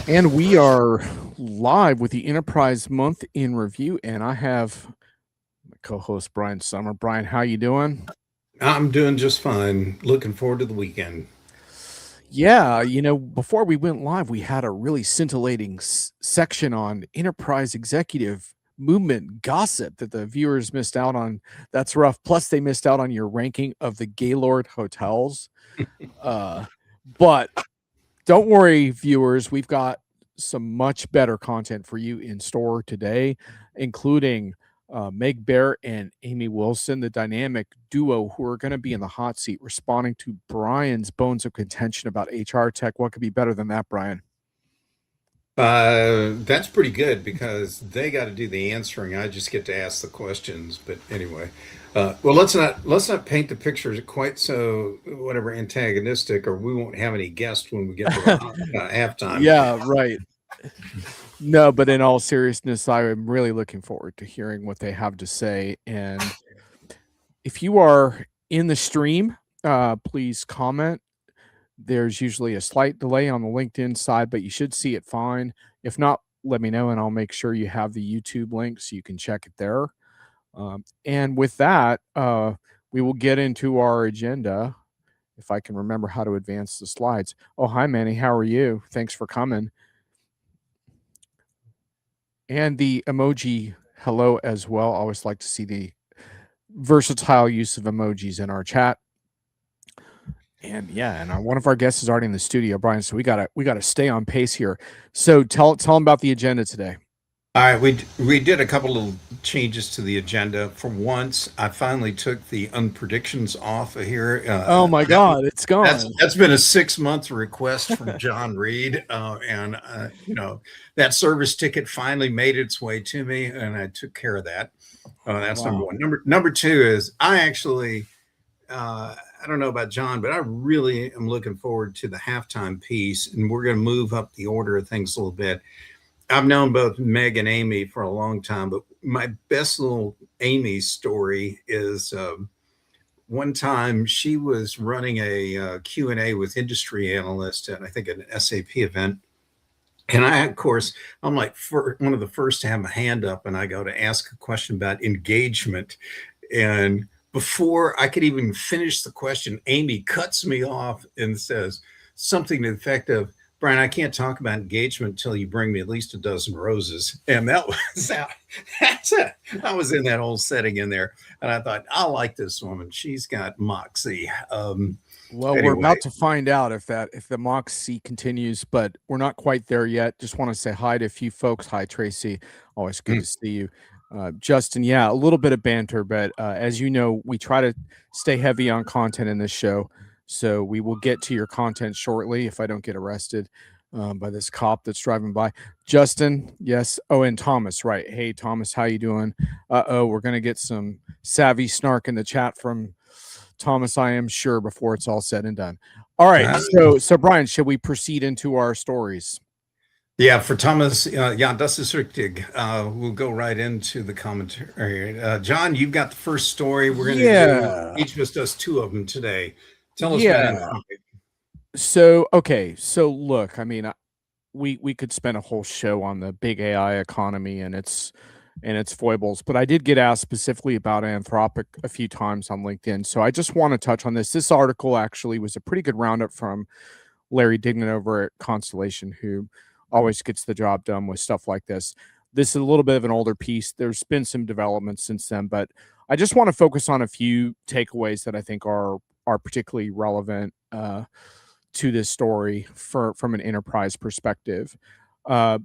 And we are live with the Enterprise Month in Review, and I have my co-host Brian Sommer. Brian, how you doing? I'm doing just fine. Looking forward to the weekend. Yeah, before we went live, we had a really scintillating section on enterprise executive movement gossip that the viewers missed out on. That's rough. Plus, they missed out on your ranking of the Gaylord hotels. Uh, but don't worry, viewers. We've got some much better content for you in store today, including Meg Bear and Amy Wilson, the dynamic duo who are going to be in the hot seat responding to Brian's bones of contention about HR tech. What could be better than that, Brian? That's pretty good because they got to do the answering. I just get to ask the questions. But anyway, well, let's not paint the picture quite so whatever antagonistic, or we won't have any guests when we get to the halftime. Yeah, right. No, but in all seriousness, I am really looking forward to hearing what they have to say. And if you are in the stream, please comment. There's usually a slight delay on the LinkedIn side, but you should see it fine. If not, let me know and I'll make sure you have the YouTube link so you can check it there. And with that, we will get into our agenda. If I can remember how to advance the slides. Oh, hi, Manny. How are you? Thanks for coming. And the emoji hello as well. I always like to see the versatile use of emojis in our chat. And yeah, and one of our guests is already in the studio, Brian. So we gotta stay on pace here. So tell them about the agenda today. All right, we did a couple of changes to the agenda. For once, I finally took the unpredictions off of here. Oh my God, it's gone. That's been a 6 month request from John Reed, and that service ticket finally made its way to me, and I took care of that. That's Wow. number one. Number two is I actually. I don't know about John, but I really am looking forward to the halftime piece, and we're going to move up the order of things a little bit. I've known both Meg and Amy for a long time, but my best little Amy story is one time she was running a Q&A with industry analysts at, I think, an SAP event. And I, of course, I'm like one of the first to have my hand up, and I go to ask a question about engagement. And before I could even finish the question, Amy cuts me off and says something to the effect of, Brian, I can't talk about engagement until you bring me at least a dozen roses. And that was I was in that whole setting in there. And I thought, I like this woman. She's got moxie. Well, Anyway. we're about to find out if the moxie continues, but we're not quite there yet. Just want to say hi to a few folks. Hi, Tracy. Always good to see you. Justin, yeah, a little bit of banter, but as you know, we try to stay heavy on content in this show. So we will get to your content shortly if I don't get arrested by this cop that's driving by. Justin, yes. Oh, and Thomas, right. Hey, Thomas, how you doing? Uh-oh, we're going to get some savvy snark in the chat from Thomas, I am sure, before it's all said and done. All right, so Brian, should we proceed into our stories? Yeah, for Thomas, yeah, das ist richtig. We'll go right into the commentary. John, you've got the first story. We're going to do, each of us does two of them today. Tell us about Anthropic. So look, I mean, we could spend a whole show on the big AI economy and its foibles, but I did get asked specifically about Anthropic a few times on LinkedIn. So I just want to touch on this. This article actually was a pretty good roundup from Larry Dignan over at Constellation, who always gets the job done with stuff like this. This is a little bit of an older piece. There's been some developments since then, but I just want to focus on a few takeaways that I think are particularly relevant to this story from an enterprise perspective. Well,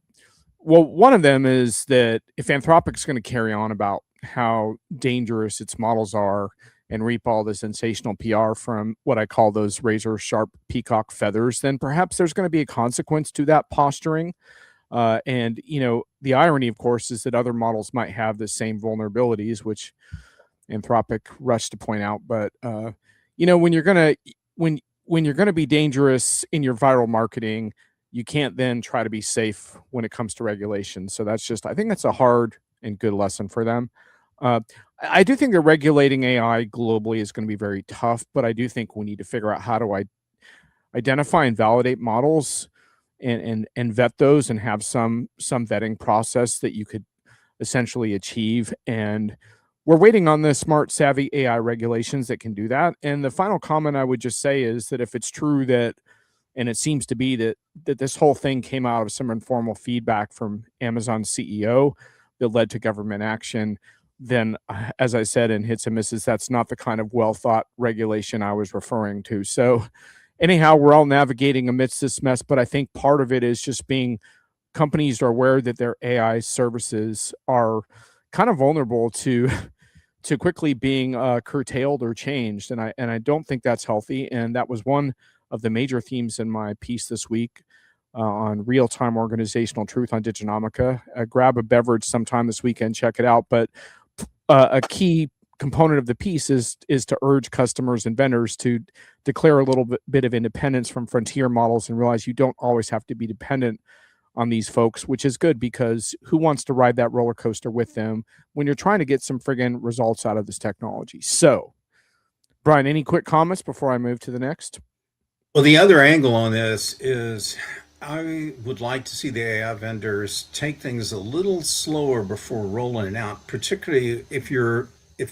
one of them is that if Anthropic's going to carry on about how dangerous its models are and reap all the sensational PR from what I call those razor sharp peacock feathers, then perhaps there's going to be a consequence to that posturing. And the irony, of course, is that other models might have the same vulnerabilities, which Anthropic rushed to point out. But when you're gonna be dangerous in your viral marketing, you can't then try to be safe when it comes to regulation. So I think that's a hard and good lesson for them. I do think that regulating AI globally is going to be very tough, but I do think we need to figure out how to identify and validate models and vet those and have some vetting process that you could essentially achieve. And we're waiting on the smart savvy AI regulations that can do that. And the final comment I would just say is that if it's true that, and it seems to be that this whole thing came out of some informal feedback from Amazon's CEO that led to government action, then as I said in hits and misses, that's not the kind of well thought regulation I was referring to. So anyhow, we're all navigating amidst this mess, but I think part of it is just being companies are aware that their AI services are kind of vulnerable to to quickly being curtailed or changed, and I don't think that's healthy. And that was one of the major themes in my piece this week on real time organizational truth on Diginomica. Grab a beverage sometime this weekend, check it out. But a key component of the piece is to urge customers and vendors to declare a little bit of independence from frontier models and realize you don't always have to be dependent on these folks, which is good because who wants to ride that roller coaster with them when you're trying to get some friggin' results out of this technology? So, Brian, any quick comments before I move to the next? Well, the other angle on this is I would like to see the AI vendors take things a little slower before rolling it out, particularly if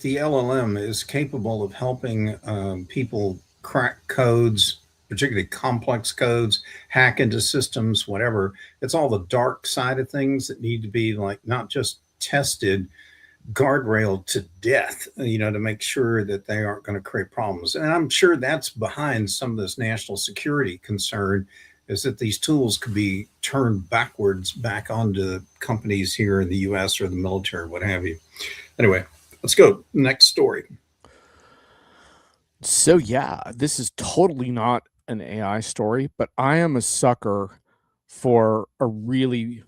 the LLM is capable of helping people crack codes, particularly complex codes, hack into systems, whatever. It's all the dark side of things that need to be like not just tested, guardrailed to death, to make sure that they aren't going to create problems. And I'm sure that's behind some of this national security concern, is that these tools could be turned backwards back onto companies here in the US or the military, what have you. Anyway, let's go. Next story. So, yeah, this is totally not an AI story, but I am a sucker for a really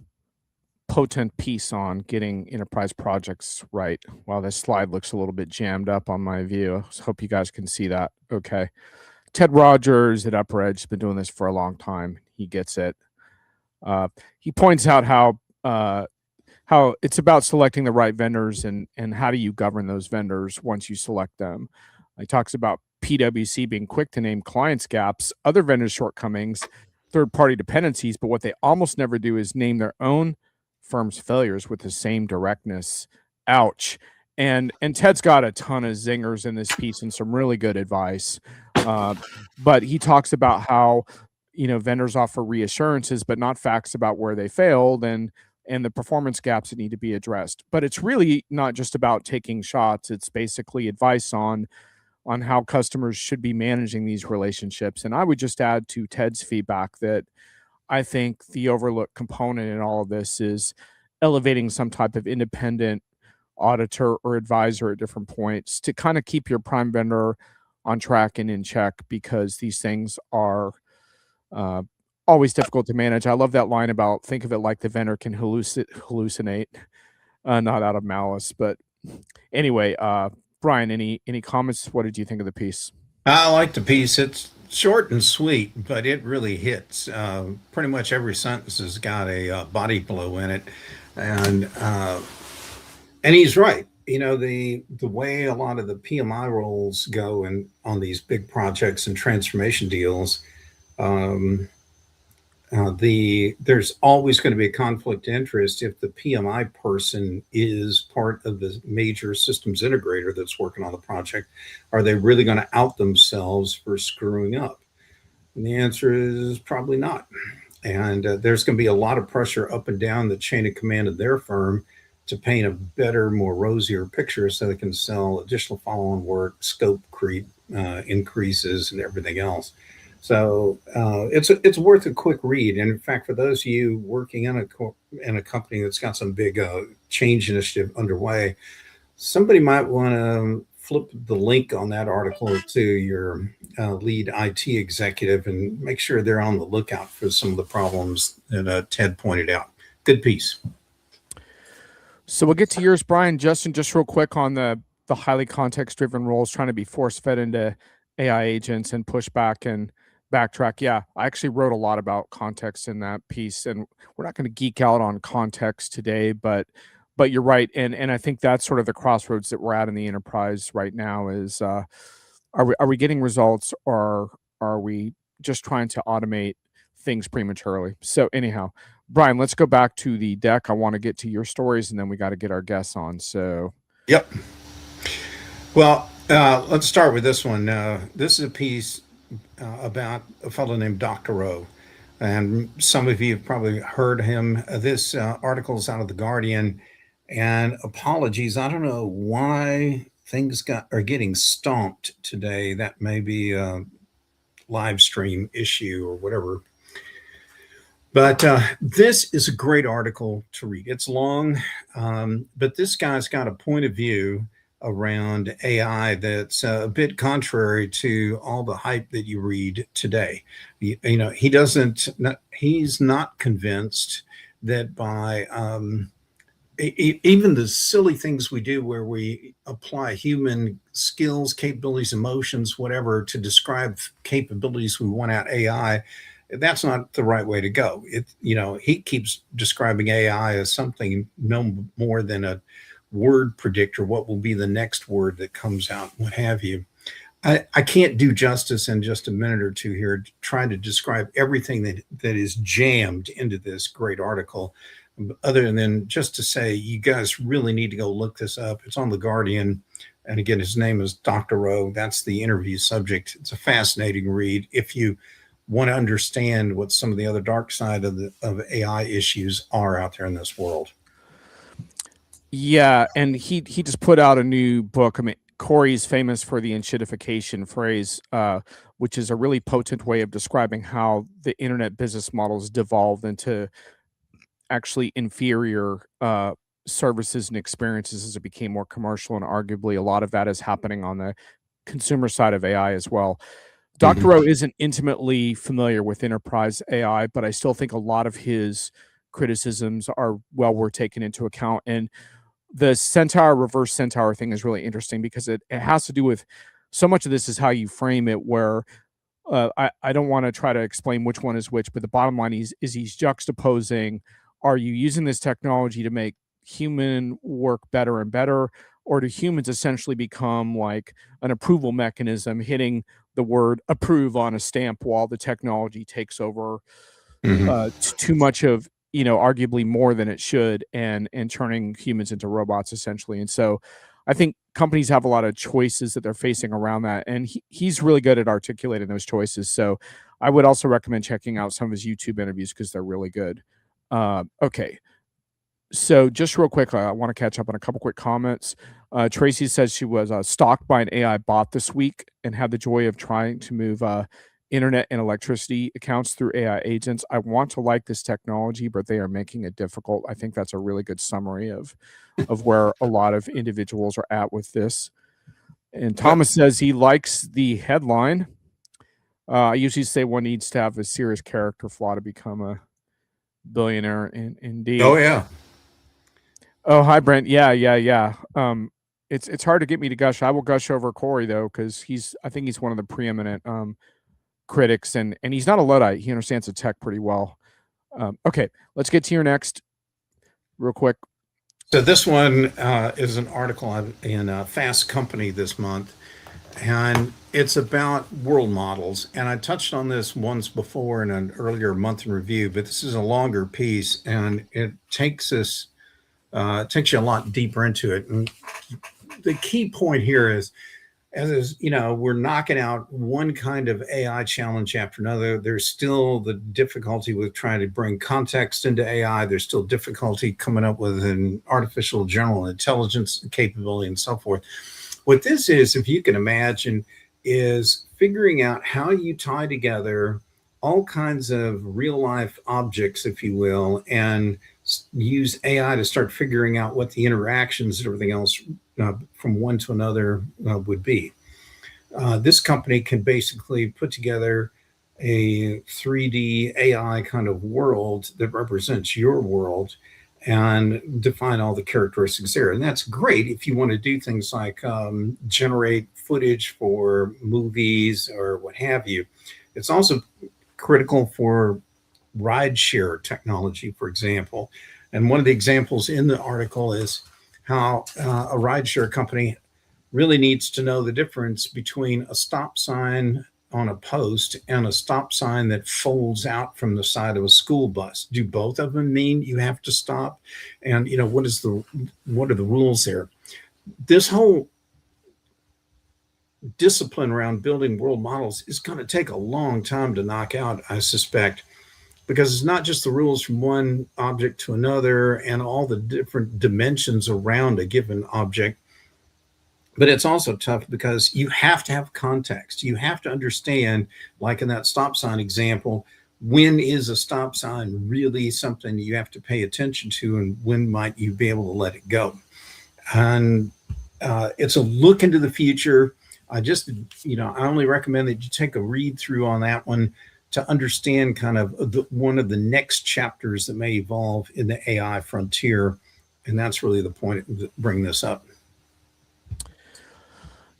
potent piece on getting enterprise projects right. Wow, this slide looks a little bit jammed up on my view. I hope you guys can see that. Okay. Ted Rogers at Upper Edge has been doing this for a long time. He gets it. He points out how it's about selecting the right vendors and how do you govern those vendors once you select them. He talks about PwC being quick to name clients' gaps, other vendors' shortcomings, third-party dependencies, but what they almost never do is name their own firm's failures with the same directness. Ouch. And Ted's got a ton of zingers in this piece and some really good advice. But he talks about how vendors offer reassurances, but not facts about where they failed and the performance gaps that need to be addressed. But it's really not just about taking shots. It's basically advice on how customers should be managing these relationships. And I would just add to Ted's feedback that I think the overlooked component in all of this is elevating some type of independent auditor or advisor at different points to kind of keep your prime vendor on track and in check, because these things are always difficult to manage. I love that line about think of it like the vendor can hallucinate, not out of malice. But anyway, Brian, any comments? What did you think of the piece? I like the piece. It's short and sweet, but it really hits. Pretty much every sentence has got a body blow in it, and he's right. The way a lot of the PMI roles go and on these big projects and transformation deals, there's always going to be a conflict of interest if the PMI person is part of the major systems integrator that's working on the project. Are they really going to out themselves for screwing up? And the answer is probably not. And there's going to be a lot of pressure up and down the chain of command of their firm to paint a better, more rosier picture so they can sell additional follow-on work, scope creep increases, and everything else. So it's worth a quick read. And in fact, for those of you working in a company that's got some big change initiative underway, somebody might want to flip the link on that article to your lead IT executive and make sure they're on the lookout for some of the problems that Ted pointed out. Good piece. So we'll get to yours, Brian. Justin, just real quick on the highly context-driven roles trying to be force-fed into AI agents and push back and backtrack. Yeah, I actually wrote a lot about context in that piece, and we're not going to geek out on context today, but you're right. And I think that's sort of the crossroads that we're at in the enterprise right now is, are we getting results, or are we just trying to automate things prematurely. So anyhow, Brian, let's go back to the deck. I want to get to your stories, and then we got to get our guests on. So Yep. Well, let's start with this one. This is a piece about a fellow named Dr. O. And some of you have probably heard him. This article is out of The Guardian. And apologies, I don't know why things are getting stomped today. That may be a live stream issue or whatever. But this is a great article to read. It's long, but this guy's got a point of view around AI that's a bit contrary to all the hype that you read today. You know, he's not convinced that by even the silly things we do where we apply human skills, capabilities, emotions, whatever, to describe capabilities we want out AI, that's not the right way to go. He keeps describing AI as something no more than a word predictor, what will be the next word that comes out, what have you. I can't do justice in just a minute or two here trying to describe everything that is jammed into this great article, other than just to say, you guys really need to go look this up. It's on The Guardian. And again, his name is Dr. O. That's the interview subject. It's a fascinating read if you want to understand what some of the other dark side of AI issues are out there in this world. Yeah, and he just put out a new book. I mean, Corey's famous for the enshittification phrase, which is a really potent way of describing how the internet business models devolved into actually inferior services and experiences as it became more commercial, and arguably a lot of that is happening on the consumer side of AI as well. Dr. O isn't intimately familiar with enterprise AI, but I still think a lot of his criticisms are well worth taking into account. And the Centaur reverse Centaur thing is really interesting because it has to do with so much of this is how you frame it, where I don't want to try to explain which one is which, but the bottom line is he's juxtaposing, are you using this technology to make human work better and better, or do humans essentially become like an approval mechanism, hitting the word approve on a stamp while the technology takes over too much of, arguably more than it should, and turning humans into robots essentially. And so I think companies have a lot of choices that they're facing around that, and he's really good at articulating those choices. So I would also recommend checking out some of his YouTube interviews because they're really good. Okay. So just real quick, I want to catch up on a couple quick comments. Tracy says she was stalked by an AI bot this week and had the joy of trying to move internet and electricity accounts through AI agents. I want to like this technology, but they are making it difficult. I think that's a really good summary of where a lot of individuals are at with this. And Thomas says he likes the headline. I usually say one needs to have a serious character flaw to become a billionaire. Indeed. Oh, yeah. Oh, hi, Brent. Yeah. It's hard to get me to gush. I will gush over Corey though, because I think he's one of the preeminent critics, and he's not a Luddite. He understands the tech pretty well. Okay, let's get to your next real quick. So this one is an article in Fast Company this month, and it's about world models. And I touched on this once before in an earlier month in review, but this is a longer piece, and it takes you a lot deeper into it. And the key point here is, we're knocking out one kind of AI challenge after another. There's still the difficulty with trying to bring context into AI. There's still difficulty coming up with an artificial general intelligence capability and so forth. What this is, if you can imagine, is figuring out how you tie together all kinds of real life objects, if you will, and use AI to start figuring out what the interactions and everything else from one to another would be. This company can basically put together a 3D AI kind of world that represents your world and define all the characteristics there. And that's great if you want to do things like generate footage for movies or what have you. It's also critical for rideshare technology, for example. And one of the examples in the article is how a rideshare company really needs to know the difference between a stop sign on a post and a stop sign that folds out from the side of a school bus? Do both of them mean you have to stop? And what are the rules there? This whole discipline around building world models is going to take a long time to knock out, I suspect, because it's not just the rules from one object to another and all the different dimensions around a given object, but it's also tough because you have to have context. You have to understand, like in that stop sign example, when is a stop sign really something you have to pay attention to, and when might you be able to let it go? And it's a look into the future. I only recommend that you take a read through on that one to understand kind of one of the next chapters that may evolve in the AI frontier. And that's really the point of bringing this up.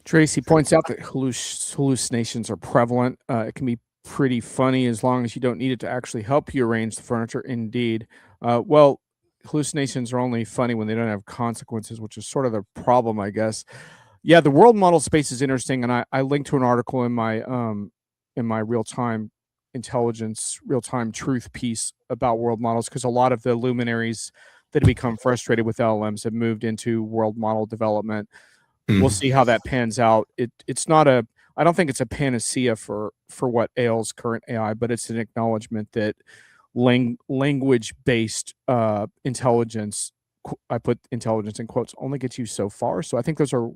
Tracy points out that hallucinations are prevalent. It can be pretty funny as long as you don't need it to actually help you arrange the furniture. Indeed. Well, hallucinations are only funny when they don't have consequences, which is sort of the problem, I guess. Yeah, the world model space is interesting, and I linked to an article in my real-time intelligence, real-time truth piece about world models, because a lot of the luminaries that have become frustrated with LLMs have moved into world model development. We'll see how that pans out. It's not I don't think it's a panacea for what ails current AI, but it's an acknowledgement that language-based intelligence, I put intelligence in quotes, only gets you so far. So I think those are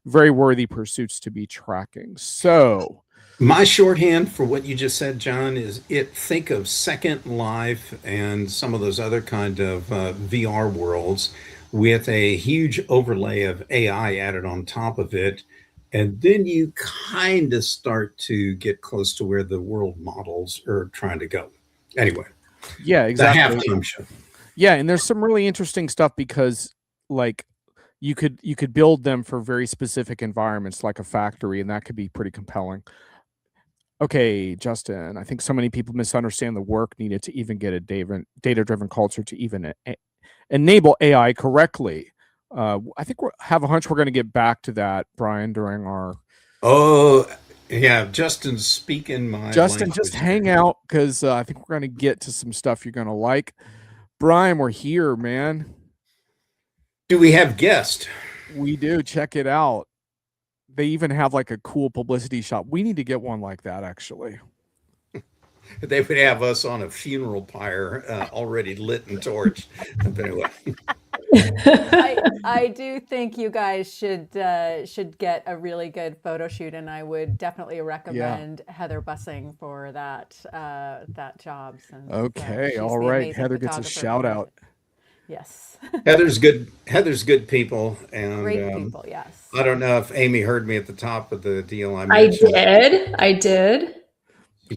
very worthy pursuits to be tracking. So my shorthand for what you just said, John, is think of Second Life and some of those other kind of VR worlds with a huge overlay of AI added on top of it. And then you kind of start to get close to where the world models are trying to go. Anyway. Yeah, exactly. The halftime show. Yeah, and there's some really interesting stuff because like you could build them for very specific environments like a factory, and that could be pretty compelling. Okay, Justin, I think so many people misunderstand the work needed to even get a data-driven culture to even enable AI correctly. I think have a hunch we're going to get back to that, Brian, during our... Oh, yeah, Justin's speaking my Justin, just hang out, because I think we're going to get to some stuff you're going to like. Brian, we're here, man. Do we have guests? We do. Check it out. They even have like a cool publicity shot. We need to get one like that, actually. They would have us on a funeral pyre, already lit and torched. But anyway. I do think you guys should get a really good photo shoot, and I would definitely recommend Heather Bussing for that job. Since, okay, all right. Heather gets a shout out. Yes. Heather's good people, and great people. Yes. I don't know if Amy heard me at the top of the deal. I did.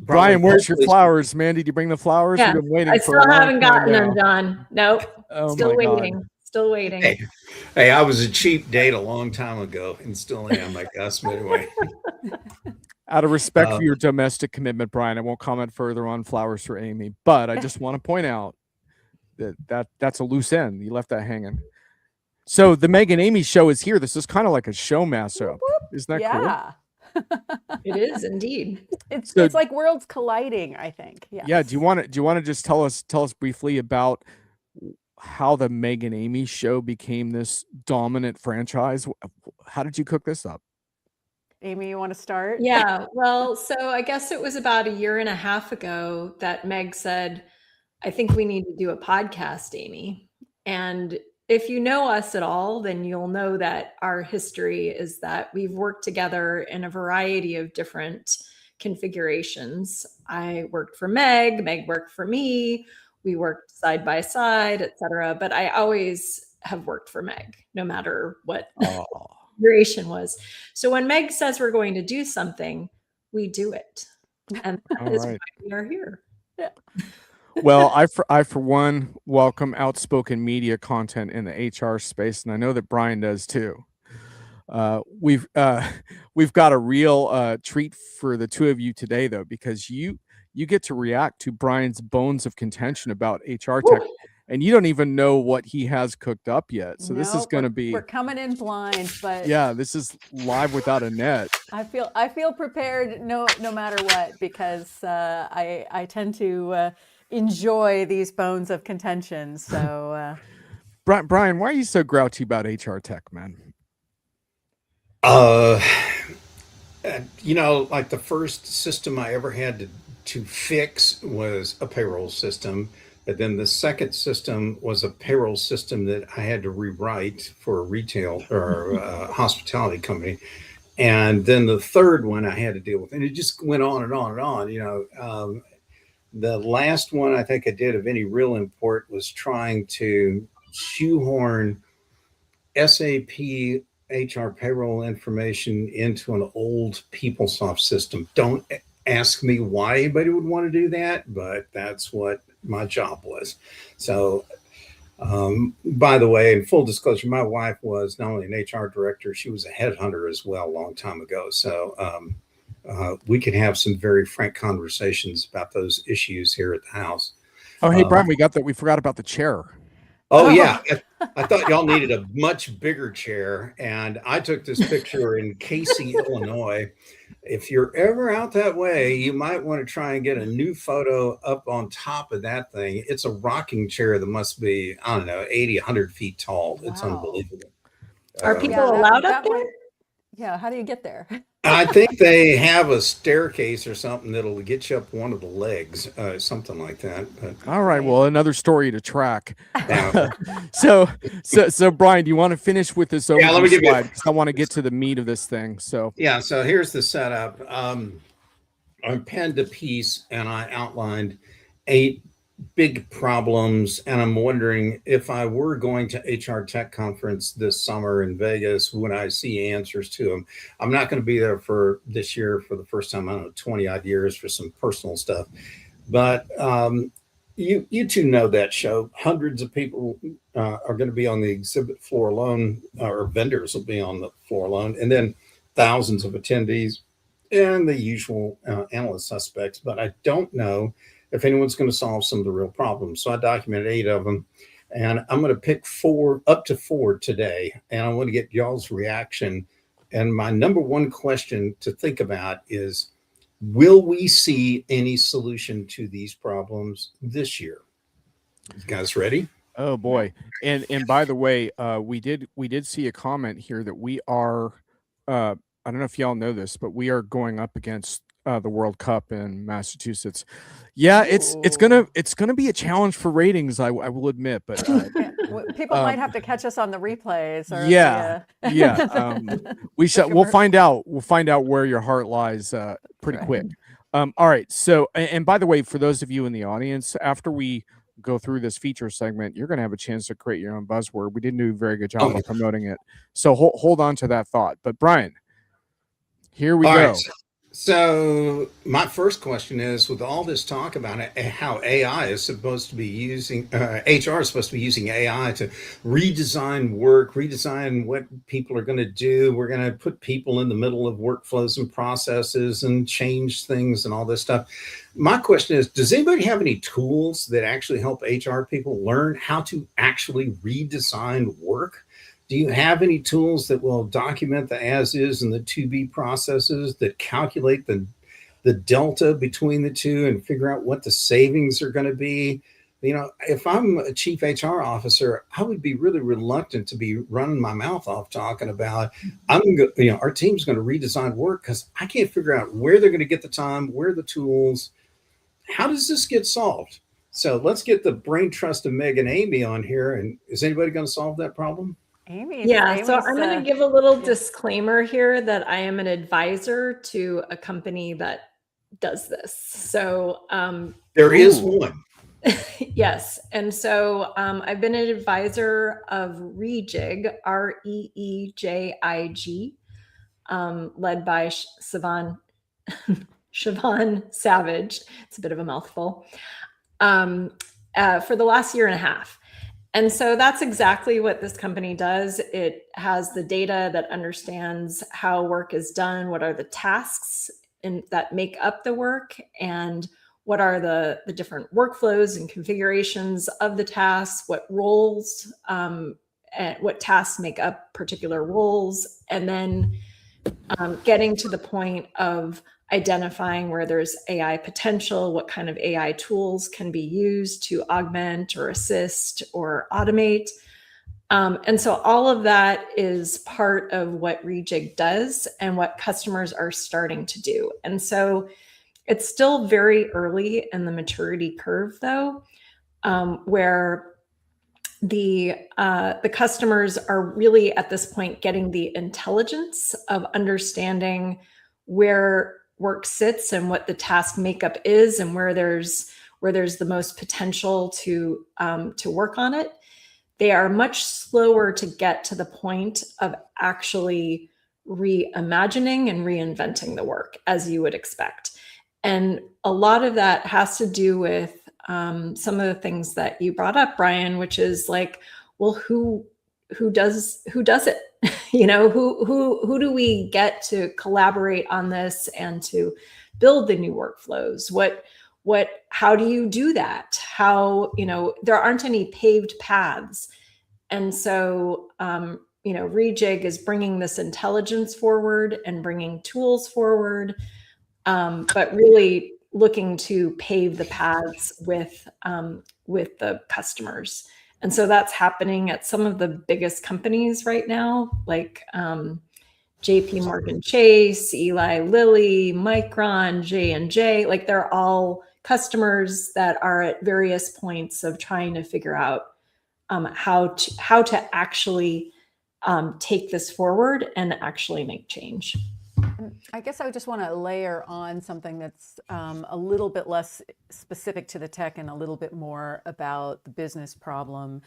Brian, where's your flowers, man? Did you bring the flowers? Yeah, We've been waiting. I still haven't gotten them, John. Nope. Oh, still waiting. Still waiting. Hey, I was a cheap date a long time ago, and still am, I guess. But anyway. Out of respect for your domestic commitment, Brian, I won't comment further on flowers for Amy, but I just want to point out that's a loose end. You left that hanging. So the Meg and Amy show is here. This is kind of like a show mashup. Isn't that cool? It is indeed. It's like worlds colliding, I think. Yes. Yeah. Do you want to just tell us briefly about how the Meg and Amy show became this dominant franchise? How did you cook this up? Amy, you want to start? Yeah. Well, so I guess it was about 1.5 years ago that Meg said, I think we need to do a podcast, Amy. And if you know us at all, then you'll know that our history is that we've worked together in a variety of different configurations. I worked for Meg worked for me. We worked side by side, etc. But I always have worked for Meg, no matter what configuration was. So when Meg says we're going to do something, we do it. And that is why we are here. Yeah. Well, I for one welcome outspoken media content in the HR space, and I know that Brian does too. We've got a real treat for the two of you today, though, because you get to react to Brian's bones of contention about HR tech. and you don't even know what he has cooked up yet. So this is Nope, going to be, we're coming in blind, but yeah, this is live without a net. I feel prepared no matter what, because I tend to enjoy these bones of contention. So Brian, why are you so grouchy about HR tech, man? You know, like the first system I ever had to fix was a payroll system. But then the second system was a payroll system that I had to rewrite for a retail or hospitality company. And then the third one I had to deal with, and it just went on and on and on. You know, the last one I think I did of any real import was trying to shoehorn SAP HR payroll information into an old PeopleSoft system. Don't ask me why anybody would want to do that, but that's what my job was. So, by the way, in full disclosure, my wife was not only an HR director, she was a headhunter as well a long time ago. So we could have some very frank conversations about those issues here at the house. Oh, hey, Brian, we forgot about the chair. Oh, yeah. I thought y'all needed a much bigger chair. And I took this picture in Casey, Illinois. If you're ever out that way, you might want to try and get a new photo up on top of that thing. It's a rocking chair that must be, I don't know, 80, 100 feet tall. Wow. It's unbelievable. Are people allowed up there? Yeah. How do you get there? I think they have a staircase or something that'll get you up one of the legs, something like that. But, all right. Well, another story to track. Yeah. So Brian, do you want to finish with this overview let me give slide? Because I want to get to the meat of this thing. So yeah. So here's the setup. I penned a piece and I outlined 8 big problems, and I'm wondering if I were going to HR Tech Conference this summer in Vegas, would I see answers to them? I'm not going to be there for this year for the first time, I don't know, 20 odd years for some personal stuff. But you two know that show. Hundreds of people are going to be on the exhibit floor alone, or vendors will be on the floor alone, and then thousands of attendees and the usual analyst suspects. But I don't know if anyone's going to solve some of the real problems. So I documented 8 of them, and I'm going to pick up to 4 today. And I want to get y'all's reaction. And my number one question to think about is, will we see any solution to these problems this year? You guys ready? Oh boy. And by the way, we did see a comment here that we are, I don't know if y'all know this, but we are going up against the World Cup in Massachusetts. Yeah, it's gonna be a challenge for ratings, I will admit, but people might have to catch us on the replays. Or we'll find out. We'll find out where your heart lies pretty quick. All right. So, and by the way, for those of you in the audience, after we go through this feature segment, you're going to have a chance to create your own buzzword. We didn't do a very good job of promoting it, so hold on to that thought. But Brian, here we go. Right. So my first question is, with all this talk about how AI is supposed to be using, HR is supposed to be using AI to redesign work, redesign what people are going to do. We're going to put people in the middle of workflows and processes and change things and all this stuff. My question is, does anybody have any tools that actually help HR people learn how to actually redesign work? Do you have any tools that will document the as is and the to be processes, that calculate the delta between the two and figure out what the savings are going to be? You know, if I'm a chief HR officer, I would be really reluctant to be running my mouth off talking about, our team's going to redesign work, because I can't figure out where they're going to get the time, where are the tools. How does this get solved? So let's get the brain trust of Meg and Amy on here. And is anybody going to solve that problem? Amy's, so I'm going to give a little disclaimer here that I am an advisor to a company that does this. So there is one. Yes. And so I've been an advisor of Rejig, REEJIG, led by Siobhan Savage. It's a bit of a mouthful, for the last year and a half. And so that's exactly what this company does. It has the data that understands how work is done, what are the tasks that make up the work, and what are the different workflows and configurations of the tasks, what roles, and what tasks make up particular roles, and then getting to the point of identifying where there's AI potential, what kind of AI tools can be used to augment or assist or automate. And so all of that is part of what Rejig does and what customers are starting to do. And so it's still very early in the maturity curve, though, where the customers are really at this point getting the intelligence of understanding where work sits and what the task makeup is and where there's the most potential to work on it. They are much slower to get to the point of actually reimagining and reinventing the work, as you would expect. And a lot of that has to do with some of the things that you brought up, Brian, which is like, well, who does it? You know, who do we get to collaborate on this and to build the new workflows? How do you do that? How, you know, there aren't any paved paths. And so, you know, Rejig is bringing this intelligence forward and bringing tools forward, but really looking to pave the paths with the customers. And so that's happening at some of the biggest companies right now, like JP Morgan Chase, Eli Lilly, Micron, J&J. Like they're all customers that are at various points of trying to figure out how to actually take this forward and actually make change. I guess I would just want to layer on something that's a little bit less specific to the tech and a little bit more about the business problem.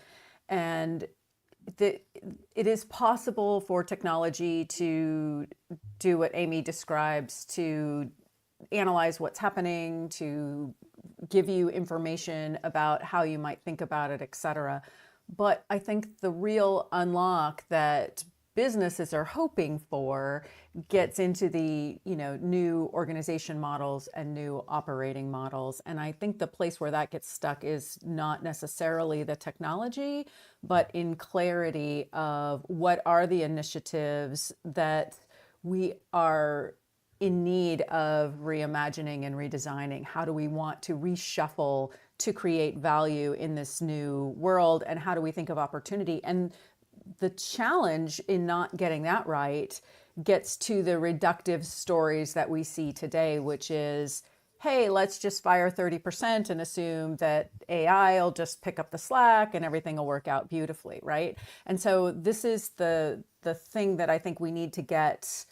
And it is possible for technology to do what Amy describes, to analyze what's happening, to give you information about how you might think about it, et cetera. But I think the real unlock that businesses are hoping for gets into the, you know, new organization models and new operating models. And I think the place where that gets stuck is not necessarily the technology, but in clarity of what are the initiatives that we are in need of reimagining and redesigning. How do we want to reshuffle to create value in this new world? And how do we think of opportunity? And the challenge in not getting that right gets to the reductive stories that we see today, which is, hey, let's just fire 30% and assume that AI will just pick up the slack and everything will work out beautifully, right? And so this is the thing that I think we need to get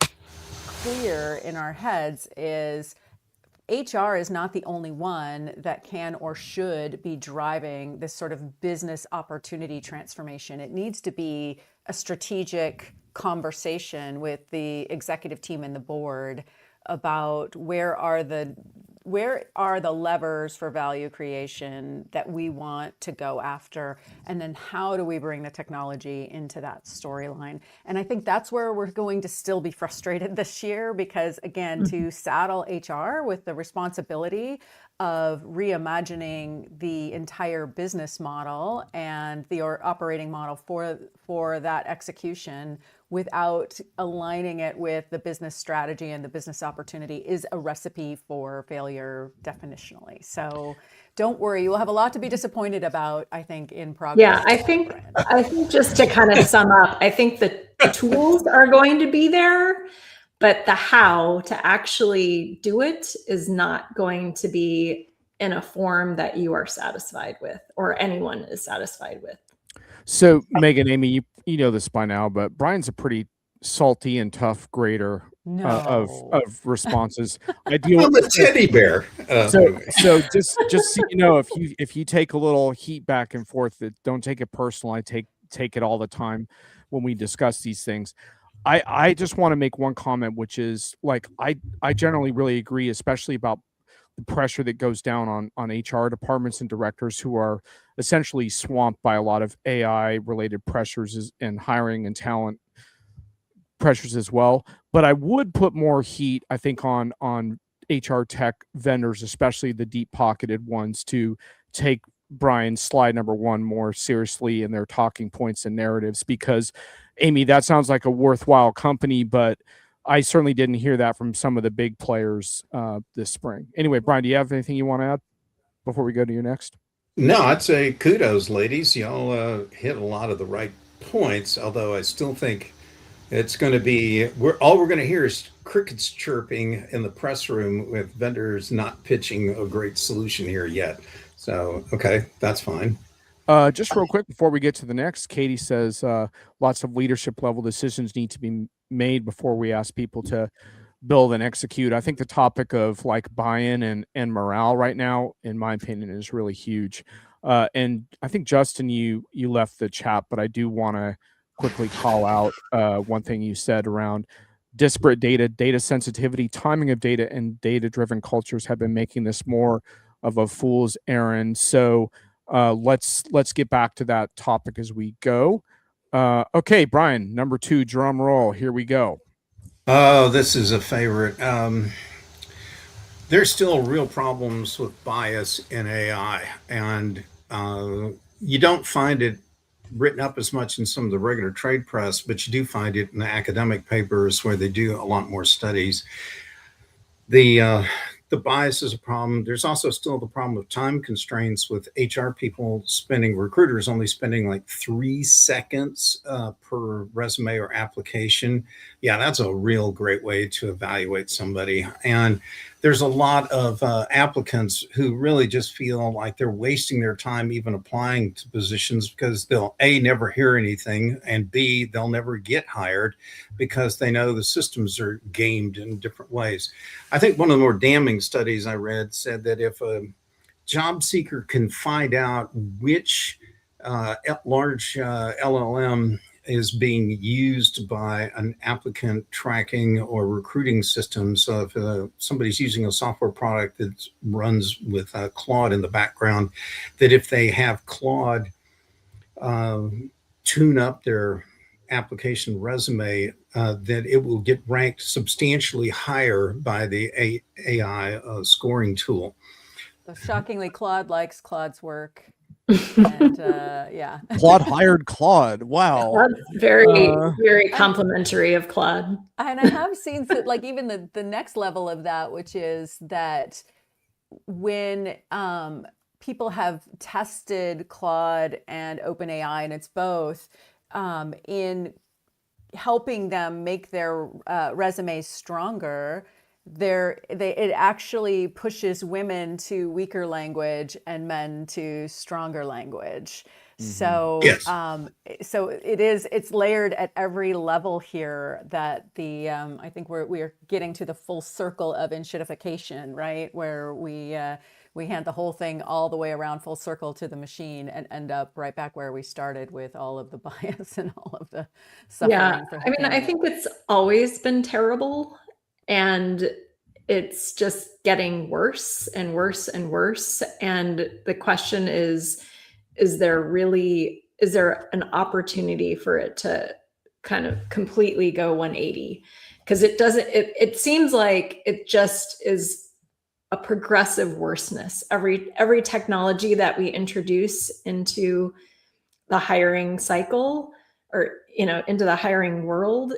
clear in our heads is HR is not the only one that can or should be driving this sort of business opportunity transformation. It needs to be a strategic conversation with the executive team and the board about where are the levers for value creation that we want to go after, and then how do we bring the technology into that storyline. And I think that's where we're going to still be frustrated this year, because again, to saddle HR with the responsibility of reimagining the entire business model and the operating model for that execution without aligning it with the business strategy and the business opportunity is a recipe for failure definitionally. So don't worry, you will have a lot to be disappointed about, I think, in progress. Yeah, I think just to kind of sum up, I think the tools are going to be there, but the how to actually do it is not going to be in a form that you are satisfied with or anyone is satisfied with. So, Meg and Amy, you know this by now, but Brian's a pretty salty and tough grader of responses. I deal I'm with a teddy bear. So just so you know, if you take a little heat back and forth, don't take it personal. I take it all the time when we discuss these things. I just want to make one comment, which is like I generally really agree, especially about the pressure that goes down on HR departments and directors who are essentially swamped by a lot of AI related pressures and hiring and talent pressures as well. But I would put more heat, I think, on HR tech vendors, especially the deep-pocketed ones, to take Brian's slide number 1 more seriously in their talking points and narratives, because Amy, that sounds like a worthwhile company, but I certainly didn't hear that from some of the big players this spring. Anyway, Brian, do you have anything you want to add before we go to your next? No, I'd say kudos, ladies. Y'all hit a lot of the right points, although I still think it's going to be, we're going to hear is crickets chirping in the press room with vendors not pitching a great solution here yet. So, okay, that's fine. Just real quick before we get to the next, Katie says lots of leadership level decisions need to be made before we ask people to build and execute. I think the topic of like buy-in and morale right now, in my opinion, is really huge. And I think Justin, you left the chat, but I do want to quickly call out one thing you said around disparate data sensitivity, timing of data, and data-driven cultures have been making this more of a fool's errand. So let's get back to that topic as we go. Okay, Brian, number 2, drum roll. Here we go. Oh, this is a favorite. There's still real problems with bias in AI, and you don't find it written up as much in some of the regular trade press, but you do find it in the academic papers where they do a lot more studies. The bias is a problem. There's also still the problem of time constraints with HR people recruiters only spending like 3 seconds per resume or application. Yeah, that's a real great way to evaluate somebody. And there's a lot of applicants who really just feel like they're wasting their time even applying to positions because they'll A, never hear anything, and B, they'll never get hired because they know the systems are gamed in different ways. I think one of the more damning studies I read said that if a job seeker can find out which large LLM is being used by an applicant tracking or recruiting system. So if somebody's using a software product that runs with Claude in the background, that if they have Claude tune up their application resume, that it will get ranked substantially higher by the AI scoring tool. So shockingly, Claude likes Claude's work. And yeah, Claude hired Claude. Wow, Claude's very complimentary of Claude. And I have seen that, like, even the next level of that, which is that when people have tested Claude and OpenAI, and it's both, in helping them make their resumes stronger, it actually pushes women to weaker language and men to stronger language. Mm-hmm. So, yes. So it's layered at every level here. That I think we're getting to the full circle of enshittification, right? Where we hand the whole thing all the way around full circle to the machine and end up right back where we started with all of the bias and all of the suffering. Yeah, I mean, I think it's always been terrible. And it's just getting worse and worse and worse. And the question is there an opportunity for it to kind of completely go 180? Because it seems like it just is a progressive worseness. Every technology that we introduce into the hiring cycle, or into the hiring world,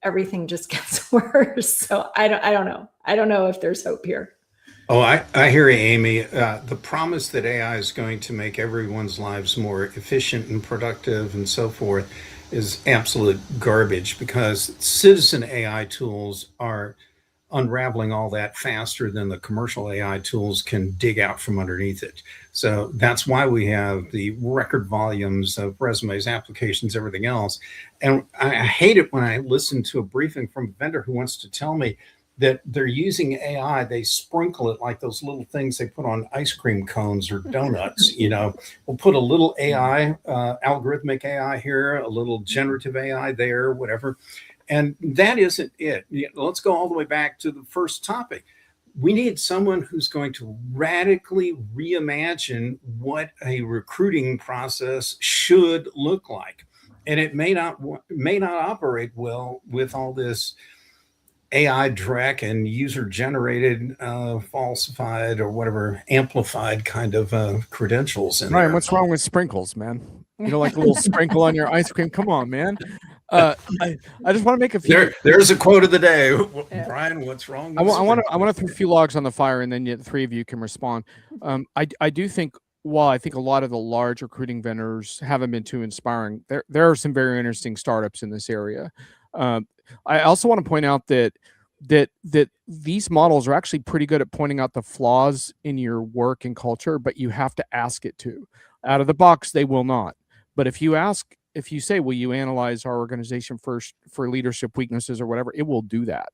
everything just gets worse. So I don't know. I don't know if there's hope here. Oh, I hear you, Amy. The promise that AI is going to make everyone's lives more efficient and productive and so forth is absolute garbage, because citizen AI tools are unraveling all that faster than the commercial AI tools can dig out from underneath it. So that's why we have the record volumes of resumes, applications, everything else. And I hate it when I listen to a briefing from a vendor who wants to tell me that they're using AI, they sprinkle it like those little things they put on ice cream cones or donuts. We'll put a little AI, algorithmic AI here, a little generative AI there, whatever. And that isn't it. Let's go all the way back to the first topic. We need someone who's going to radically reimagine what a recruiting process should look like. And it may not operate well with all this AI direct and user generated, falsified or whatever amplified kind of credentials in Ryan, there. what's wrong with sprinkles, man? You know, like a little sprinkle on your ice cream. Come on, man. I just want to make a few. There's a quote of the day, Brian. What's wrong? I want to throw a few logs on the fire, and then the three of you can respond. I do think, while I think a lot of the large recruiting vendors haven't been too inspiring, there are some very interesting startups in this area. I also want to point out that these models are actually pretty good at pointing out the flaws in your work and culture, but you have to ask it to. Out of the box, they will not. But if you say, will you analyze our organization first for leadership weaknesses or whatever, it will do that.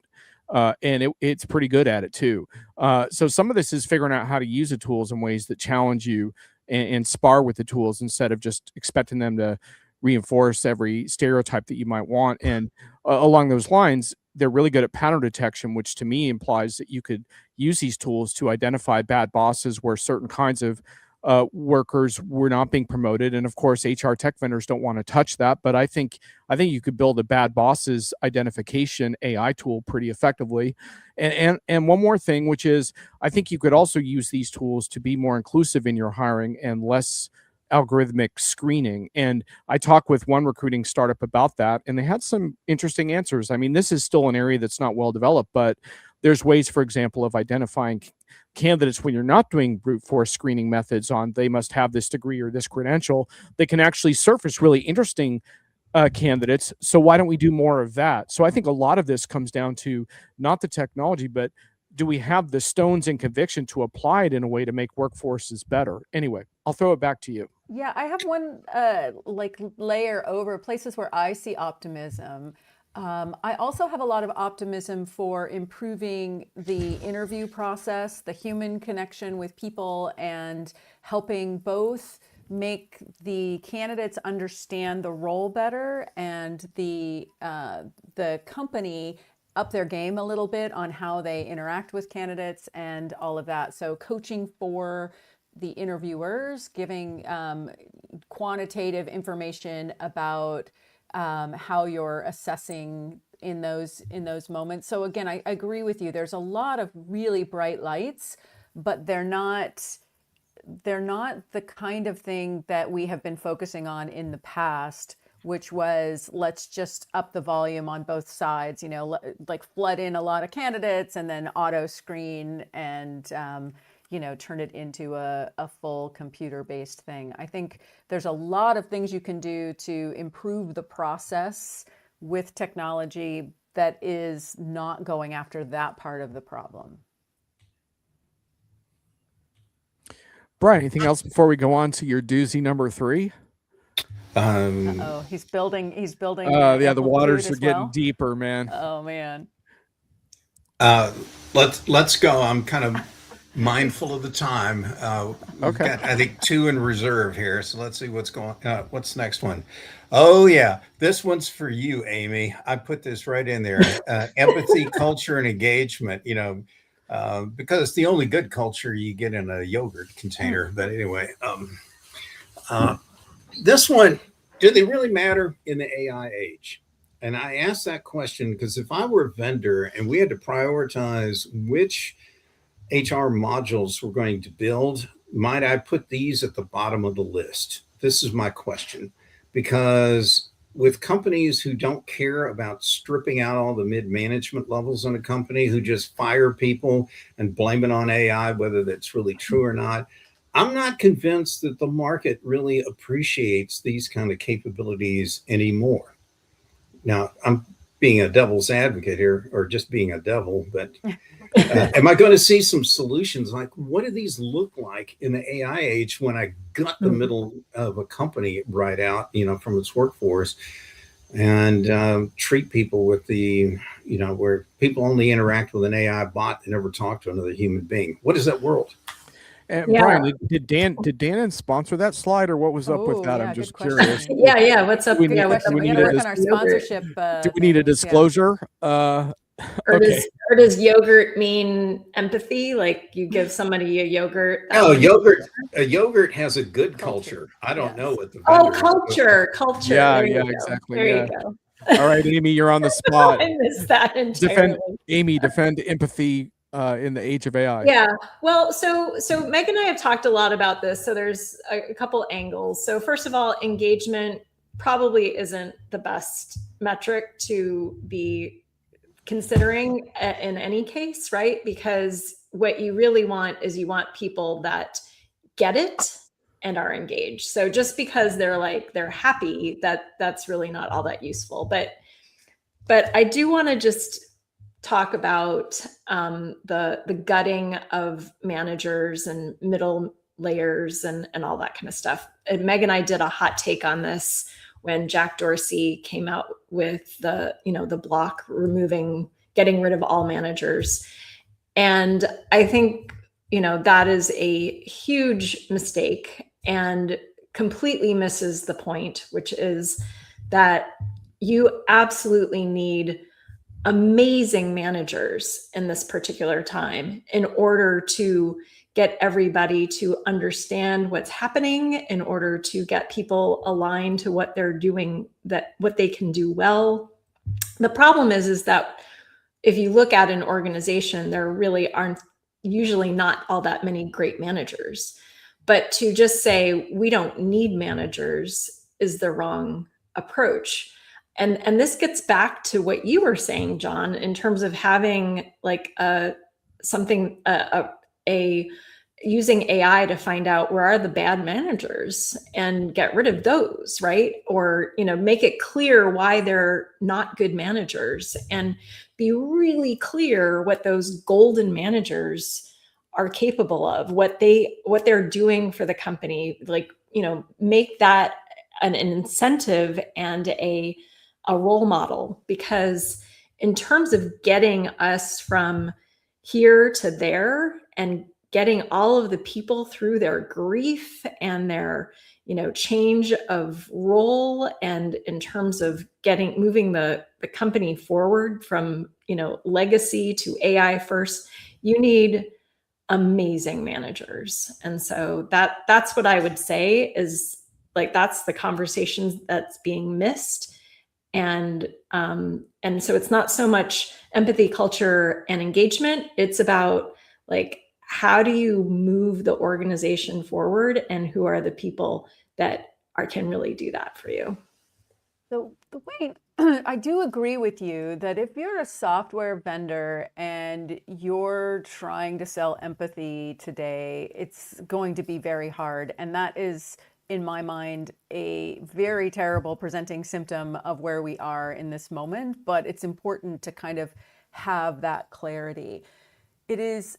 And it's pretty good at it too. So some of this is figuring out how to use the tools in ways that challenge you and spar with the tools instead of just expecting them to reinforce every stereotype that you might want. And along those lines, they're really good at pattern detection, which to me implies that you could use these tools to identify bad bosses where certain kinds of workers were not being promoted. And of course, HR tech vendors don't want to touch that. But I think you could build a bad bosses identification AI tool pretty effectively. And one more thing, which is I think you could also use these tools to be more inclusive in your hiring and less algorithmic screening. And I talked with one recruiting startup about that, and they had some interesting answers. I mean, this is still an area that's not well developed, but there's ways, for example, of identifying candidates when you're not doing brute force screening methods on they must have this degree or this credential. They can actually surface really interesting candidates. So why don't we do more of that? So I think a lot of this comes down to not the technology, but do we have the stones and conviction to apply it in a way to make workforces better? Anyway, I'll throw it back to you. Yeah, I have one layer over places where I see optimism. I also have a lot of optimism for improving the interview process, the human connection with people, and helping both make the candidates understand the role better and the company up their game a little bit on how they interact with candidates and all of that. So coaching for the interviewers, giving quantitative information about how you're assessing in those moments. So again, I agree with you. There's a lot of really bright lights, but they're not the kind of thing that we have been focusing on in the past, which was let's just up the volume on both sides, like flood in a lot of candidates and then auto screen and turn it into a full computer-based thing. I think there's a lot of things you can do to improve the process with technology that is not going after that part of the problem. Brian, anything else before we go on to your doozy number 3? He's building. Yeah, the waters are getting deeper, man. Oh man. Let's go. I'm kind of mindful of the time. We've got, I think, 2 in reserve here. So let's see what's the next one. Oh yeah, this one's for you, Amy. I put this right in there. Empathy, culture, and engagement. Because it's the only good culture you get in a yogurt container. But anyway, this one, do they really matter in the AI age? And I asked that question because if I were a vendor and we had to prioritize which HR modules we're going to build, might I put these at the bottom of the list? This is my question. Because with companies who don't care about stripping out all the mid-management levels in a company, who just fire people and blame it on AI, whether that's really true or not, I'm not convinced that the market really appreciates these kind of capabilities anymore. Now, I'm being a devil's advocate here, or just being a devil, but am I going to see some solutions like, what do these look like in the AI age when I gut the middle of a company right out, from its workforce, and treat people with the, where people only interact with an AI bot and never talk to another human being? What is that world? And Brian, did Dan sponsor that slide, or what was up with that? Yeah, I'm just curious. Yeah. What's up? We gotta work on our sponsorship. Do we need a disclosure? Or does yogurt mean empathy? Like you give somebody a yogurt? Oh, a yogurt has a good culture. I don't know what the culture. Yeah, there exactly. There you go. All right, Amy, you're on the spot. I missed that entirely. Defend empathy in the age of AI. Yeah. Well, so Meg and I have talked a lot about this. So there's a couple angles. So first of all, engagement probably isn't the best metric to be considering in any case, right? Because what you really want is you want people that get it and are engaged. So just because they're happy, that's really not all that useful. But I do want to just talk about the gutting of managers and middle layers and all that kind of stuff. And Meg and I did a hot take on this when Jack Dorsey came out with the block getting rid of all managers. And I think, that is a huge mistake and completely misses the point, which is that you absolutely need amazing managers in this particular time in order to get everybody to understand what's happening, in order to get people aligned to what they're doing, what they can do well. The problem is that if you look at an organization, there really aren't usually not all that many great managers. But to just say we don't need managers is the wrong approach. And this gets back to what you were saying, John, in terms of having like using AI to find out where are the bad managers and get rid of those, right? Or, make it clear why they're not good managers and be really clear what those golden managers are capable of, what they're doing for the company, make that an incentive and a role model, because in terms of getting us from here to there and getting all of the people through their grief and their change of role, and in terms of moving the company forward from legacy to AI first, you need amazing managers. And so that's what I would say is that's the conversations that's being missed. And so it's not so much empathy, culture, and engagement. It's about how do you move the organization forward, and who are the people that can really do that for you? So the way I do agree with you that if you're a software vendor and you're trying to sell empathy today, it's going to be very hard. And that is, in my mind, a very terrible presenting symptom of where we are in this moment. But it's important to kind of have that clarity. It is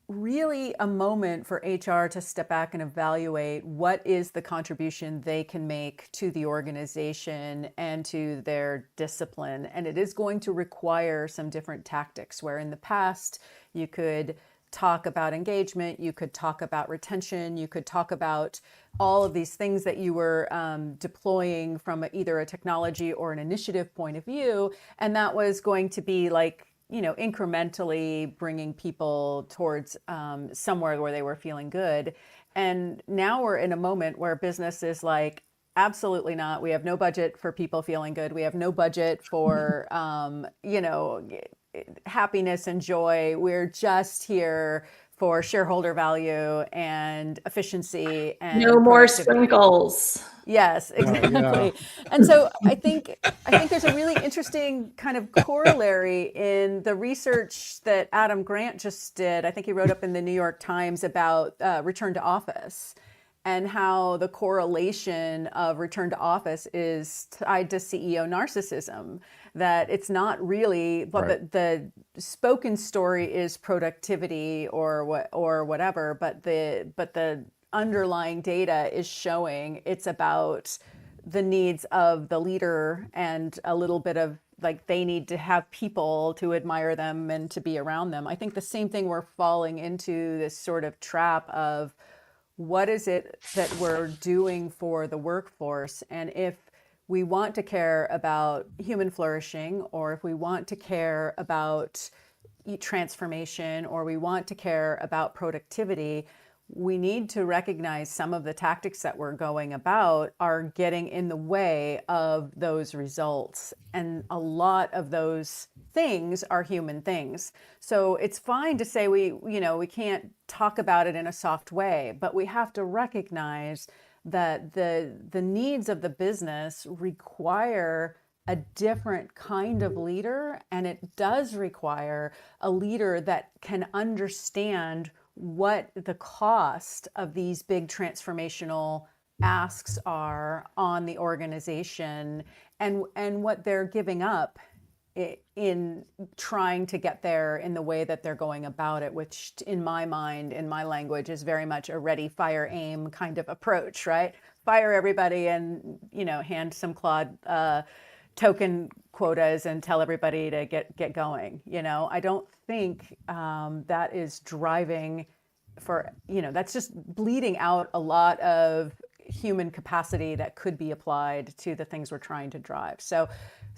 really a moment for HR to step back and evaluate what is the contribution they can make to the organization and to their discipline. And it is going to require some different tactics, where in the past you could talk about engagement, you could talk about retention, you could talk about all of these things that you were deploying from either a technology or an initiative point of view. And that was going to be incrementally bringing people towards somewhere where they were feeling good. And now we're in a moment where business is like, absolutely not. We have no budget for people feeling good. We have no budget for, happiness and joy. We're just here for shareholder value and efficiency and no more sprinkles. Yes, exactly. Yeah. And so I think there's a really interesting kind of corollary in the research that Adam Grant just did. I think he wrote up in the New York Times about return to office, and how the correlation of return to office is tied to CEO narcissism. That it's not really, but right. the spoken story is productivity or whatever, but the underlying data is showing it's about the needs of the leader, and a little bit of they need to have people to admire them and to be around them. I think the same thing, we're falling into this sort of trap of what is it that we're doing for the workforce. And if we want to care about human flourishing, or if we want to care about transformation, or we want to care about productivity, we need to recognize some of the tactics that we're going about are getting in the way of those results. And a lot of those things are human things. So it's fine to say we can't talk about it in a soft way, but we have to recognize that the needs of the business require a different kind of leader, and it does require a leader that can understand what the cost of these big transformational asks are on the organization, and what they're giving up in trying to get there in the way that they're going about it, which in my mind, in my language, is very much a ready, fire, aim kind of approach, right? Fire everybody and, hand some Claude token quotas and tell everybody to get going. I don't think that is driving for, that's just bleeding out a lot of human capacity that could be applied to the things we're trying to drive. So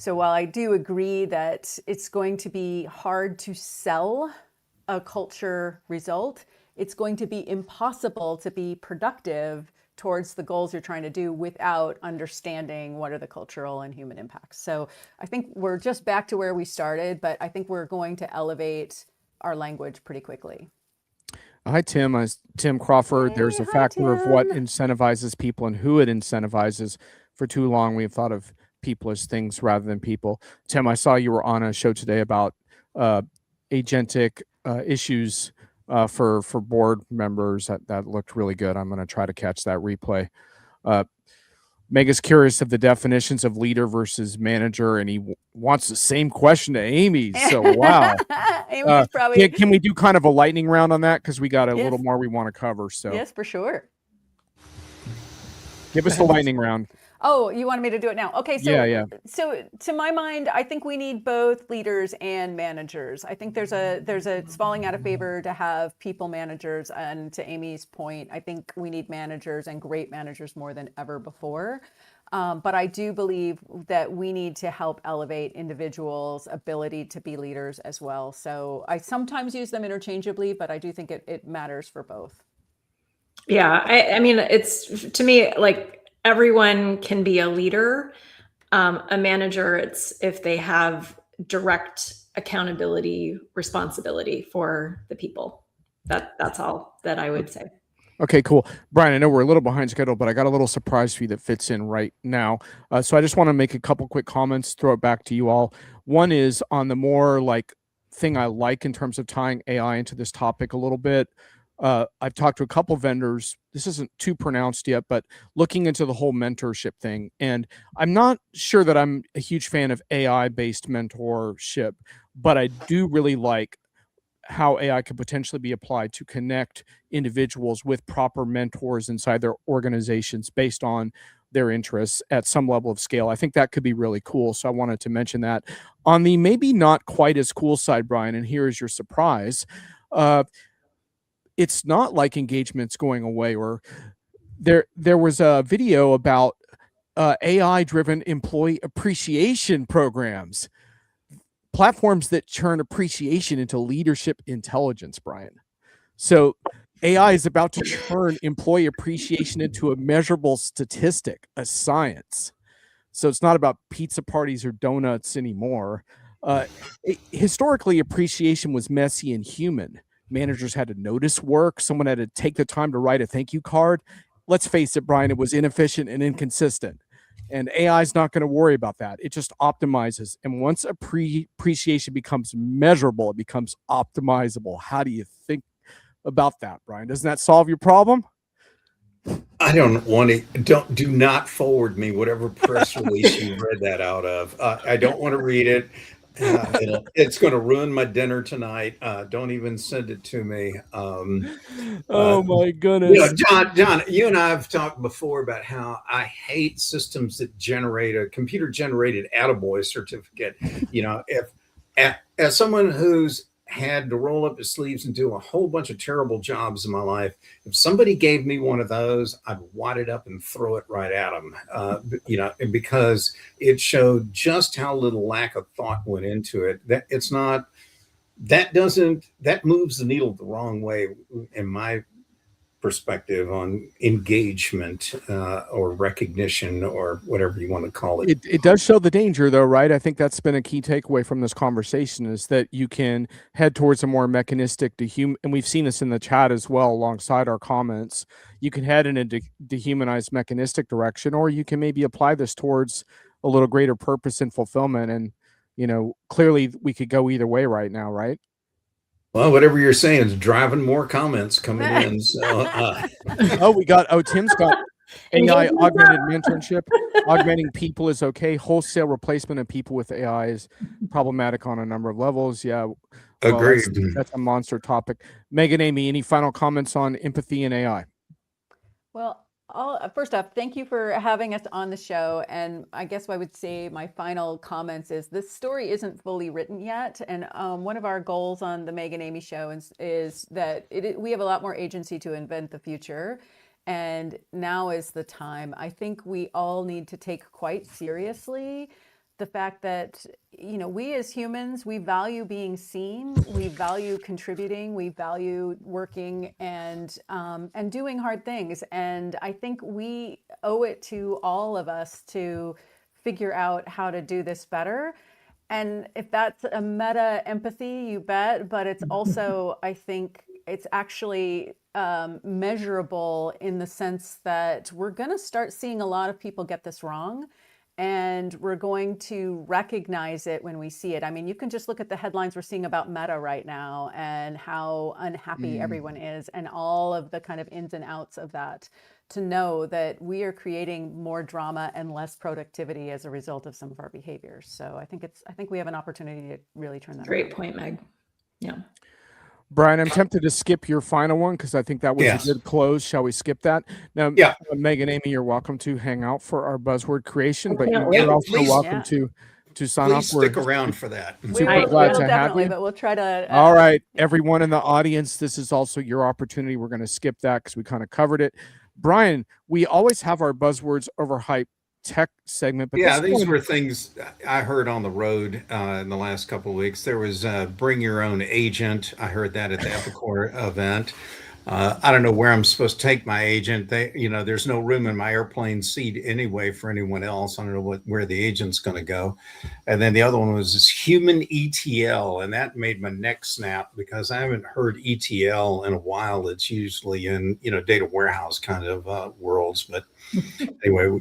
while I do agree that it's going to be hard to sell a culture result, it's going to be impossible to be productive towards the goals you're trying to do without understanding what are the cultural and human impacts. So I think we're just back to where we started, but I think we're going to elevate our language pretty quickly. Hi, Tim. I'm Tim Crawford. Hey, There's a hi, factor of what Tim. incentivizes people and who it incentivizes. For too long, we've thought of people as things rather than people. Tim, I saw you were on a show today about agentic issues for board members. That looked really good. I'm going to try to catch that replay. Meg is curious of the definitions of leader versus manager, and he wants the same question to Amy. So, wow. Amy's probably... Can we do kind of a lightning round on that? Because we got a Yes. little more we want to cover. So Yes, for sure. Give us the lightning round. Oh, you wanted me to do it now? Okay, so Yeah. So to my mind, I think we need both leaders and managers. I think it's falling out of favor to have people managers, and to Amy's point, I think we need managers and great managers more than ever before. But I do believe that we need to help elevate individuals' ability to be leaders as well. So I sometimes use them interchangeably, but I do think it matters for both. Yeah, I mean, it's, to me, like, everyone can be a leader. A manager, it's if they have direct accountability, responsibility for the people. That's all that I would say. Okay, cool. Brian, I know we're a little behind schedule, but I got a little surprise for you that fits in right now. So I just want to make a couple quick comments, throw it back to you all. One is on the more thing I like in terms of tying AI into this topic a little bit. I've talked to a couple vendors. This isn't too pronounced yet, but looking into the whole mentorship thing. And I'm not sure that I'm a huge fan of AI-based mentorship, but I do really like how AI could potentially be applied to connect individuals with proper mentors inside their organizations based on their interests at some level of scale. I think that could be really cool. So I wanted to mention that. On the maybe not quite as cool side, Brian, and here is your surprise. It's not like engagement's going away, or there was a video about AI-driven employee appreciation programs, platforms that turn appreciation into leadership intelligence, Brian. So AI is about to turn employee appreciation into a measurable statistic, a science. So it's not about pizza parties or donuts anymore. Historically, appreciation was messy and human. Managers had to notice work. Someone had to take the time to write a thank you card. Let's face it, Brian, it was inefficient and inconsistent. And AI is not going to worry about that. It just optimizes. And once appreciation becomes measurable, it becomes optimizable. How do you think about that, Brian? Doesn't that solve your problem? I don't want to. Do not forward me whatever press release you read that out of. I don't want to read it. It's going to ruin my dinner tonight. Don't even send it to me. Oh my goodness. John, you and I have talked before about how I hate systems that generate a computer generated attaboy certificate. If as someone who's had to roll up his sleeves and do a whole bunch of terrible jobs in my life, if somebody gave me one of those, I'd wad it up and throw it right at them, because it showed just how little lack of thought went into it. That moves the needle the wrong way in my perspective on engagement or recognition or whatever you want to call it. It does show the danger, though, right? I think that's been a key takeaway from this conversation, is that you can head towards a more mechanistic and we've seen this in the chat as well alongside our comments. You can head in a dehumanized mechanistic direction, or you can maybe apply this towards a little greater purpose and fulfillment. And, clearly we could go either way right now, right? Well, whatever you're saying is driving more comments coming in. So, Tim's got AI augmented mentorship. Augmenting people is okay. Wholesale replacement of people with AI is problematic on a number of levels. Yeah. Well, agreed. That's a monster topic. Meg and Amy, any final comments on empathy and AI? Well, first off, thank you for having us on the show. And I guess I would say my final comments is this story isn't fully written yet. And one of our goals on the Meg and Amy show is that we have a lot more agency to invent the future. And now is the time. I think we all need to take quite seriously the fact that, we as humans, we value being seen, we value contributing, we value working and doing hard things. And I think we owe it to all of us to figure out how to do this better. And if that's a meta empathy, you bet, but it's also, I think it's actually measurable in the sense that we're going to start seeing a lot of people get this wrong. And we're going to recognize it when we see it. I mean, you can just look at the headlines we're seeing about Meta right now and how unhappy everyone is and all of the kind of ins and outs of that, to know that we are creating more drama and less productivity as a result of some of our behaviors. So I think we have an opportunity to really turn that around. Great point, Meg. Yeah. Brian, I'm tempted to skip your final one because I think that was a good close. Shall we skip that? Now, Meg and Amy, you're welcome to hang out for our buzzword creation, but you're also welcome to sign off. Stick around for that. Super glad to have you. But we'll try to. All right, everyone in the audience, this is also your opportunity. We're going to skip that because we kind of covered it. Brian, we always have our buzzwords overhyped tech segment, but these were things I heard on the road in the last couple of weeks. There was bring your own agent. I heard that at the Epicor event. I don't know where I'm supposed to take my agent. There's no room in my airplane seat anyway for anyone else. I don't know where the agent's going to go. And then the other one was this human ETL, and that made my neck snap because I haven't heard ETL in a while. It's usually in data warehouse kind of worlds. But anyway.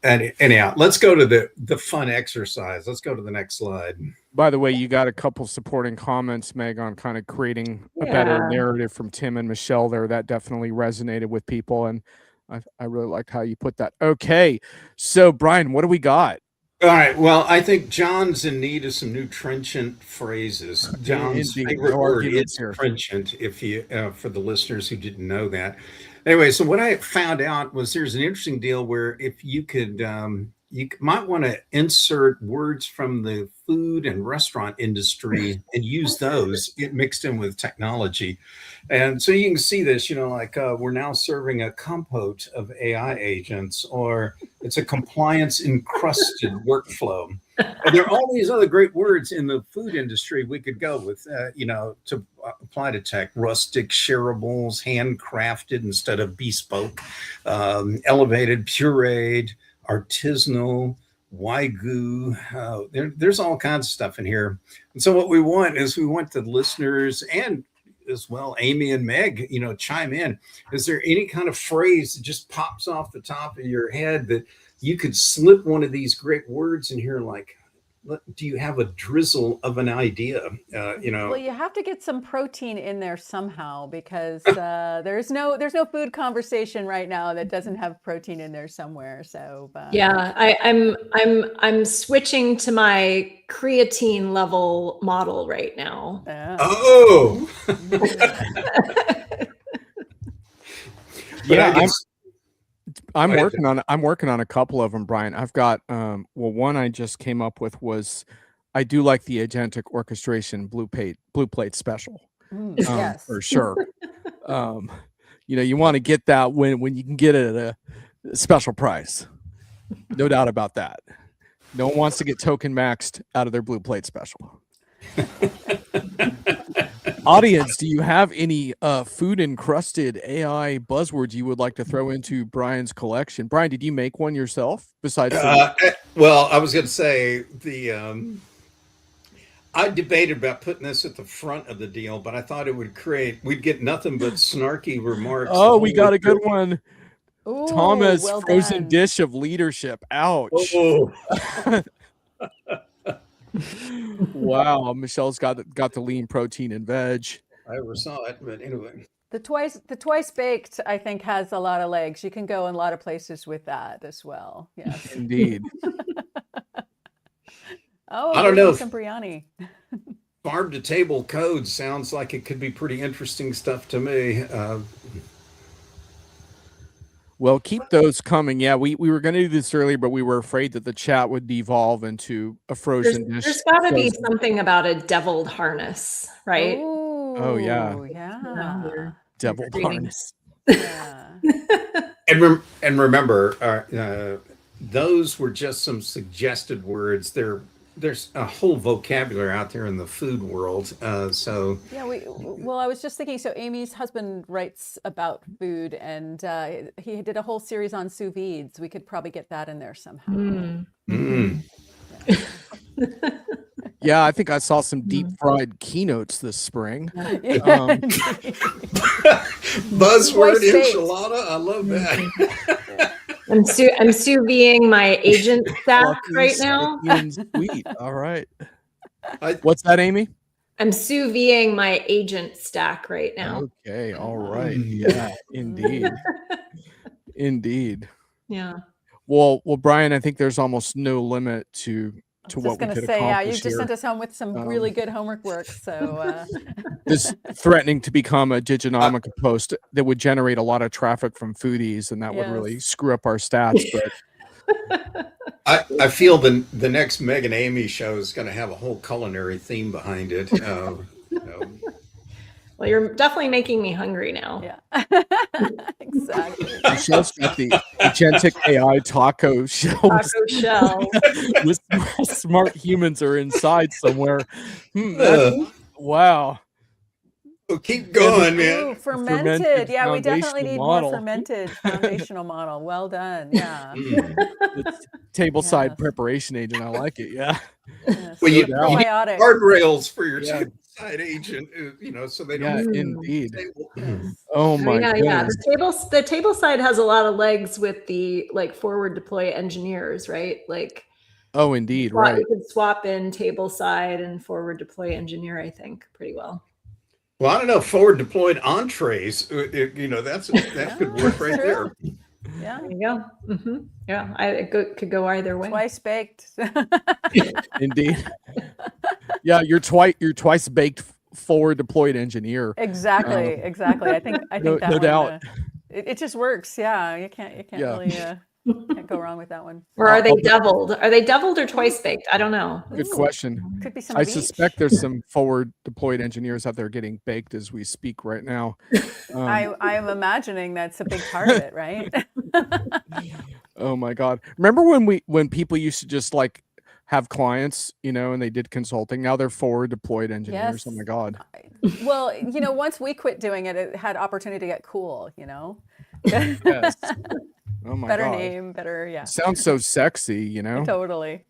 And anyhow, let's go to the fun exercise. Let's go to the next slide. By the way, you got a couple supporting comments, Meg, on kind of creating a better narrative from Tim and Michelle there. That definitely resonated with people. And I really liked how you put that. Okay. So, Brian, what do we got? All right. Well, I think John's in need of some new trenchant phrases. John's favorite word is trenchant, if you for the listeners who didn't know that. Anyway, so what I found out was there's an interesting deal where if you could, you might want to insert words from the food and restaurant industry and use those mixed in with technology. And so you can see this, like we're now serving a compote of AI agents, or it's a compliance encrusted workflow. And there are all these other great words in the food industry we could go with, to apply to tech. Rustic, shareables, handcrafted instead of bespoke, elevated, pureed, artisanal, wagyu. There's all kinds of stuff in here. And so what we want the listeners and as well, Amy and Meg, chime in. Is there any kind of phrase that just pops off the top of your head that you could slip one of these great words in here? Like, do you have a drizzle of an idea? Well, you have to get some protein in there somehow, because there's no food conversation right now that doesn't have protein in there somewhere. So I'm switching to my creatine level model right now. Oh. I'm working on a couple of them, Brian. I've got one I just came up with was, I do like the agentic orchestration blue plate special. Yes, for sure. You want to get that when you can get it at a special price. No doubt about that. No one wants to get token maxed out of their blue plate special. Audience, do you have any food encrusted AI buzzwords you would like to throw into Brian's collection? Brian, did you make one yourself besides Well, I was going to say I debated about putting this at the front of the deal, but I thought we'd get nothing but snarky remarks. Oh, we got a good one. Ooh, Thomas, well frozen done. dish of leadership. Ouch. Oh, Wow. Michelle's got the lean protein and veg. I never saw it, but anyway. The twice baked, I think, has a lot of legs. You can go in a lot of places with that as well. Yes. Indeed. Oh, I don't know if- some biryani. Farm to table code sounds like it could be pretty interesting stuff to me. Well, keep those coming. Yeah, we were going to do this earlier, but we were afraid that the chat would devolve into a frozen dish. There's got to be frozen- something about a deviled harness, right? Oh yeah. Yeah. devil Reading. harness. Yeah. And remember, those were just some suggested words. There's a whole vocabulary out there in the food world. So Yeah, well, I was just thinking, so Amy's husband writes about food, and he did a whole series on sous vides. We could probably get that in there somehow. mm. Yeah, I think I saw some deep fried keynotes this spring. Yeah. Buzzword Twice baked. enchilada. I love that. I'm sous videing my agent stack Fluffy, right now. sticky, and sweet. All right. I- What's that, Amy? I'm sous videing my agent stack right now. Okay. All right. Yeah, indeed. Indeed. Yeah. Well, Brian, I think there's almost no limit to I was what just we going could to say, yeah, you accomplish just sent here. us home with some really good homework work. So This threatening to become a Diginomica post that would generate a lot of traffic from foodies, and that would really Yes. screw up our stats. But I feel the next Meg and Amy show is going to have a whole culinary theme behind it. Well, you're definitely making me hungry now. yeah, exactly. Michelle's got the agentic AI taco show Taco shell. with smart humans are inside somewhere. Wow. Well, keep going, man. Ooh, fermented. Fermented Yeah, we definitely foundational need model. more fermented foundational model. Well done. Yeah. It's tableside Yes. preparation agent. I like it. Yeah. Yes. Well, you No doubt. need Probiotic. guardrails for your Yeah. side agent, so they Yeah, don't. indeed. Yes. Oh my Yeah, goodness. the table side has a lot of legs with the forward deploy engineers, right? Oh, indeed. Right. You could swap in table side and forward deploy engineer, I think, pretty well. Well, I don't know. Forward deployed entrees. That could work right there. Yeah. There you go. Yeah, it could go either way. Twice baked. Indeed. Yeah, you're twice baked forward deployed engineer. Exactly. Exactly. I think No that one, doubt. it just works. Yeah. You can't Yeah. really can't go wrong with that one. Or are they deviled? Are they deviled or twice baked? I don't know. Good Ooh. question. Could be some I of each. suspect there's some forward deployed engineers out there getting baked as we speak right now. I am imagining that's a big part of it, right? Oh my God. Remember when people used to just have clients, and they did consulting. Now they're forward deployed engineers. Yes. Oh my God. Well, once we quit doing it, it had opportunity to get cool, Yes. Oh my better God. name, better, yeah. Sounds so sexy, Totally.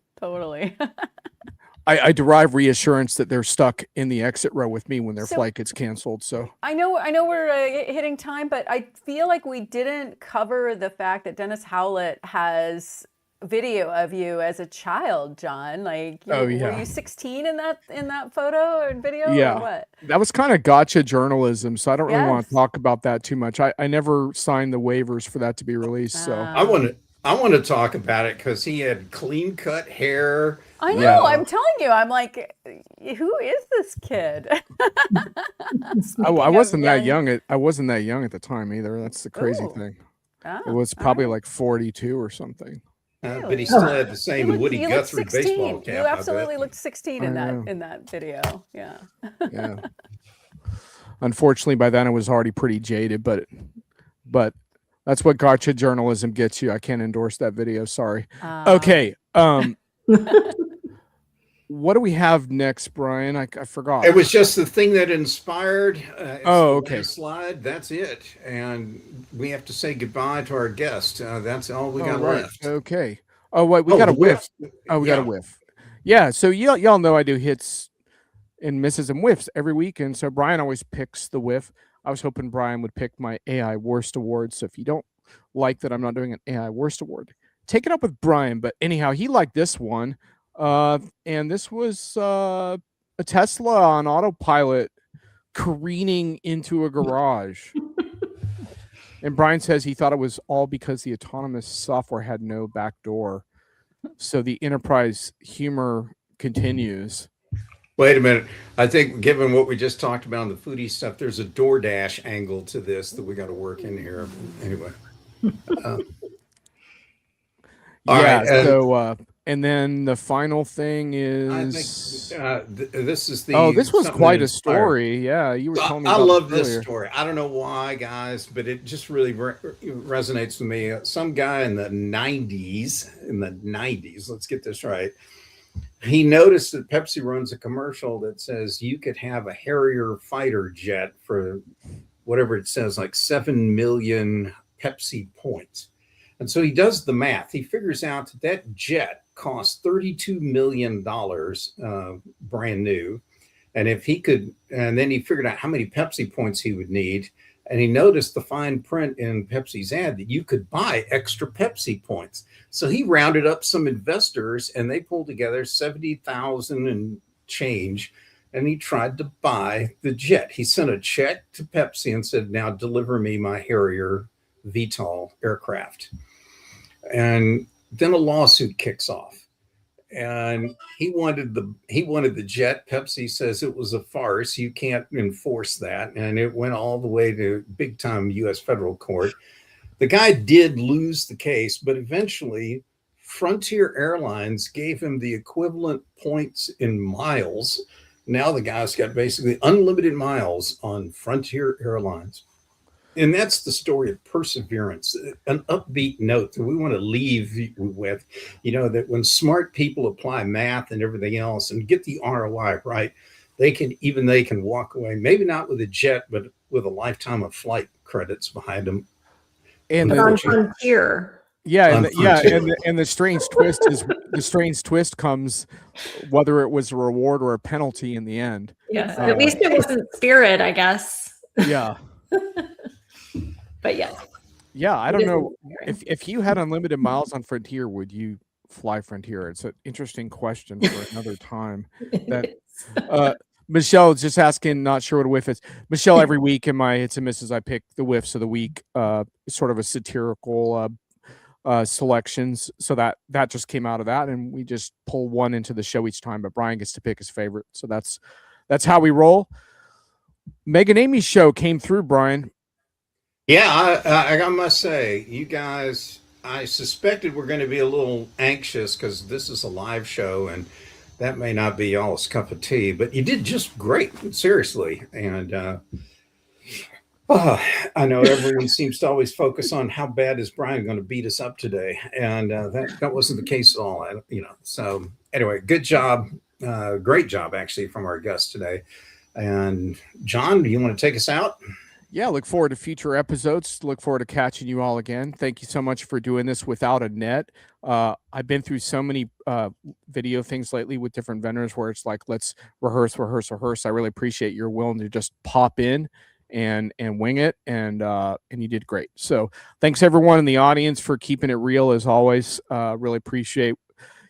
I derive reassurance that they're stuck in the exit row with me when their So- flight gets canceled. So I know we're hitting time, but I feel like we didn't cover the fact that Dennis Howlett has video of you as a child, John. Were yeah. you 16 in that photo or video Yeah. or what? that was kind of gotcha journalism. So I don't really want Yes. to talk about that too much. I never signed the waivers for that to be released. So I want to talk about it because he had clean cut hair. I know. Yeah. I'm telling you. I'm like, who is this kid? I wasn't that young. I wasn't that young at the time either. That's the crazy Ooh. thing. Oh, It was all probably right. like 42 or something. But he still had the same Woody You looked Guthrie 16. baseball cap. You absolutely looked 16 in I know. that video. Yeah. Yeah. Unfortunately, by then I was already pretty jaded, but that's what gotcha journalism gets you. I can't endorse that video. Sorry. Okay. what do we have next, Brian? I forgot. It was just the thing that inspired. Oh, okay. Slide. That's it. And we have to say goodbye to our guest. That's all we Oh, got right. left. Okay. Oh, wait, we got a the whiff. Oh, we got a Yeah. whiff. Yeah. So y'all know I do hits and misses and whiffs every week, and so Brian always picks the whiff. I was hoping Brian would pick my AI Worst Award. So if you don't like that I'm not doing an AI Worst Award, take it up with Brian. But anyhow, he liked this one. And this was a Tesla on autopilot careening into a garage. And Brian says he thought it was all because the autonomous software had no back door. So the enterprise humor continues. Wait a minute. I think given what we just talked about on the foodie stuff, there's a DoorDash angle to this that we got to work in here. Anyway. Yeah. right, So and then the final thing I is think this is the. this was something quite that a story. Yeah, you were telling me. I about love this this earlier. story. I don't know why, guys, but it just really resonates with me. Some guy in the 90s, let's get this right. He noticed that Pepsi runs a commercial that says you could have a Harrier fighter jet for whatever it says, like 7 million Pepsi points. And so he does the math. He figures out that jet costs $32 million brand new. And if he could, and then he figured out how many Pepsi points he would need. And he noticed the fine print in Pepsi's ad that you could buy extra Pepsi points. So he rounded up some investors and they pulled together 70,000 and change. And he tried to buy the jet. He sent a check to Pepsi and said, now deliver me my Harrier VTOL aircraft. And then a lawsuit kicks off. And he wanted the jet. Pepsi says it was a farce. You can't enforce that. And it went all the way to big time US federal court. The guy did lose the case, but eventually Frontier Airlines gave him the equivalent points in miles. Now the guy's got basically unlimited miles on Frontier Airlines. And that's the story of perseverance, an upbeat note that we want to leave with, that when smart people apply math and everything else and get the ROI right, they can walk away, maybe not with a jet, but with a lifetime of flight credits behind them. And on Frontier. Yeah, and the strange twist comes whether it was a reward or a penalty in the end. Yeah, at least it wasn't Spirit, I guess. Yeah. But yeah, I don't know if you had unlimited miles on Frontier, would you fly Frontier? It's an interesting question for another time. That Michelle is just asking, not sure what a whiff is. Michelle, every week in my hits and misses, I pick the whiffs of the week, sort of a satirical selections. So that just came out of that, and we just pull one into the show each time. But Brian gets to pick his favorite, so that's how we roll. Meg and Amy's show came through, Brian. Yeah, I must say, you guys, I suspected we're going to be a little anxious because this is a live show and that may not be y'all's cup of tea, but you did just great, seriously. And I know everyone seems to always focus on how bad is Brian going to beat us up today. And that wasn't the case at all, So anyway, good job. Great job, actually, from our guest today. And John, do you want to take us out? Yeah, look forward to future episodes. Look forward to catching you all again. Thank you so much for doing this without a net. I've been through so many video things lately with different vendors where it's like, let's rehearse. I really appreciate your willing to just pop in and wing it. And you did great. So thanks everyone in the audience for keeping it real as always. Really appreciate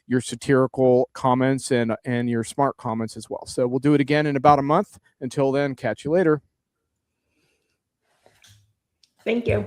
your satirical comments and your smart comments as well. So we'll do it again in about a month. Until then, catch you later. Thank you.